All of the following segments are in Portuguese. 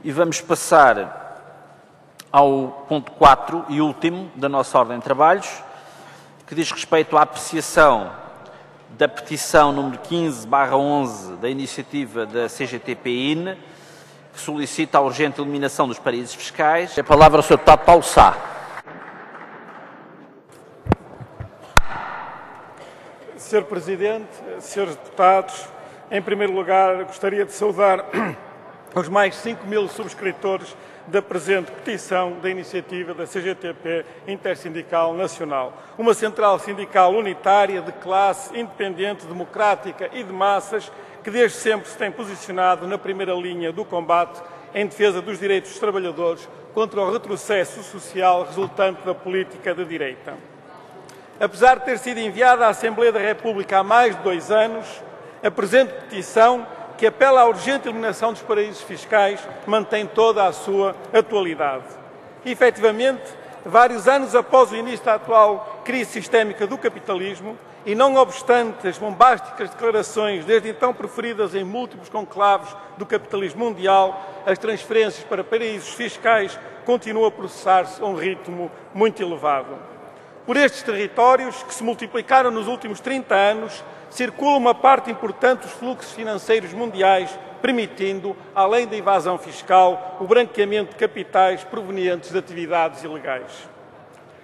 E vamos passar ao ponto 4 e último da nossa ordem de trabalhos, que diz respeito à apreciação da petição número 15/11 da iniciativa da CGTP-IN, que solicita a urgente eliminação dos paraísos fiscais. A palavra ao Sr. Deputado Paulo Sá. Sr. Presidente, Srs. Deputados, em primeiro lugar gostaria de saudar os mais 5.000 subscritores da presente petição da iniciativa da CGTP Intersindical Nacional, uma central sindical unitária de classe, independente, democrática e de massas, que desde sempre se tem posicionado na primeira linha do combate em defesa dos direitos dos trabalhadores contra o retrocesso social resultante da política de direita. Apesar de ter sido enviada à Assembleia da República há mais de 2 anos, a presente petição, que apela à urgente eliminação dos paraísos fiscais, mantém toda a sua atualidade. E, efetivamente, vários anos após o início da atual crise sistémica do capitalismo, e não obstante as bombásticas declarações desde então proferidas em múltiplos conclaves do capitalismo mundial, as transferências para paraísos fiscais continuam a processar-se a um ritmo muito elevado. Por estes territórios, que se multiplicaram nos últimos 30 anos, circula uma parte importante dos fluxos financeiros mundiais, permitindo, além da evasão fiscal, o branqueamento de capitais provenientes de atividades ilegais.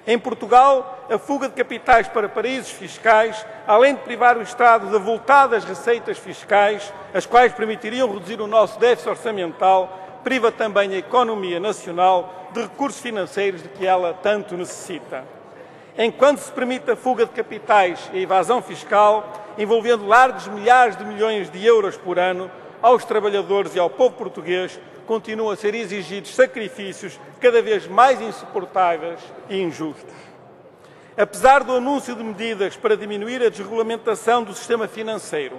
Em Portugal, a fuga de capitais para paraísos fiscais, além de privar o Estado de avultadas receitas fiscais, as quais permitiriam reduzir o nosso déficit orçamental, priva também a economia nacional de recursos financeiros de que ela tanto necessita. Enquanto se permite a fuga de capitais e a evasão fiscal, envolvendo largos milhares de milhões de euros por ano, aos trabalhadores e ao povo português continuam a ser exigidos sacrifícios cada vez mais insuportáveis e injustos. Apesar do anúncio de medidas para diminuir a desregulamentação do sistema financeiro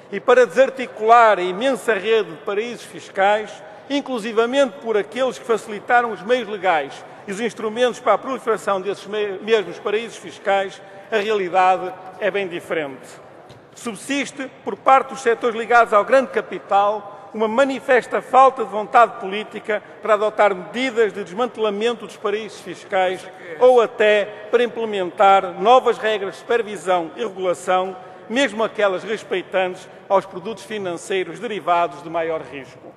e para desarticular a imensa rede de paraísos fiscais, inclusivamente por aqueles que facilitaram os meios legais e os instrumentos para a proliferação desses mesmos paraísos fiscais, a realidade é bem diferente. Subsiste, por parte dos setores ligados ao grande capital, uma manifesta falta de vontade política para adotar medidas de desmantelamento dos paraísos fiscais ou até para implementar novas regras de supervisão e regulação, mesmo aquelas respeitantes aos produtos financeiros derivados de maior risco.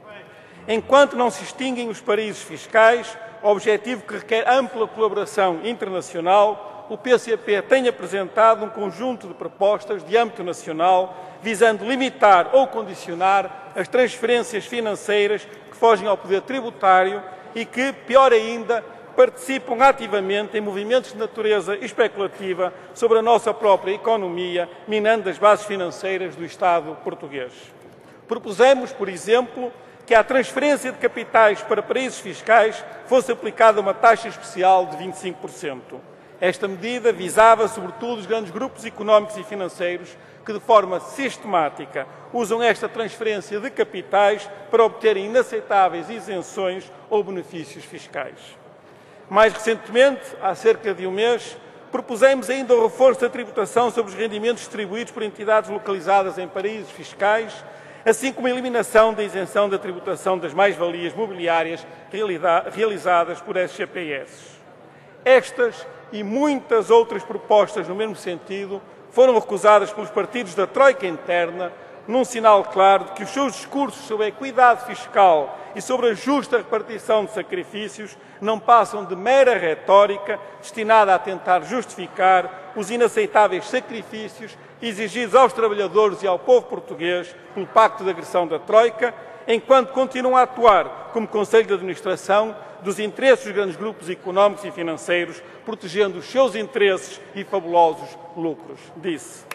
Enquanto não se extinguem os paraísos fiscais, objetivo que requer ampla colaboração internacional, o PCP tem apresentado um conjunto de propostas de âmbito nacional visando limitar ou condicionar as transferências financeiras que fogem ao poder tributário e que, pior ainda, participam ativamente em movimentos de natureza especulativa sobre a nossa própria economia, minando as bases financeiras do Estado português. Propusemos, por exemplo, que à transferência de capitais para paraísos fiscais fosse aplicada uma taxa especial de 25%. Esta medida visava, sobretudo, os grandes grupos económicos e financeiros que, de forma sistemática, usam esta transferência de capitais para obterem inaceitáveis isenções ou benefícios fiscais. Mais recentemente, há cerca de um mês, propusemos ainda o reforço da tributação sobre os rendimentos distribuídos por entidades localizadas em paraísos fiscais, assim como a eliminação da isenção da tributação das mais-valias mobiliárias realizadas por SGPS. Estas e muitas outras propostas no mesmo sentido foram recusadas pelos partidos da Troika interna, num sinal claro de que os seus discursos sobre a equidade fiscal e sobre a justa repartição de sacrifícios não passam de mera retórica destinada a tentar justificar os inaceitáveis sacrifícios exigidos aos trabalhadores e ao povo português pelo Pacto de Agressão da Troika, enquanto continuam a atuar como Conselho de Administração dos interesses dos grandes grupos económicos e financeiros, protegendo os seus interesses e fabulosos lucros. Disse.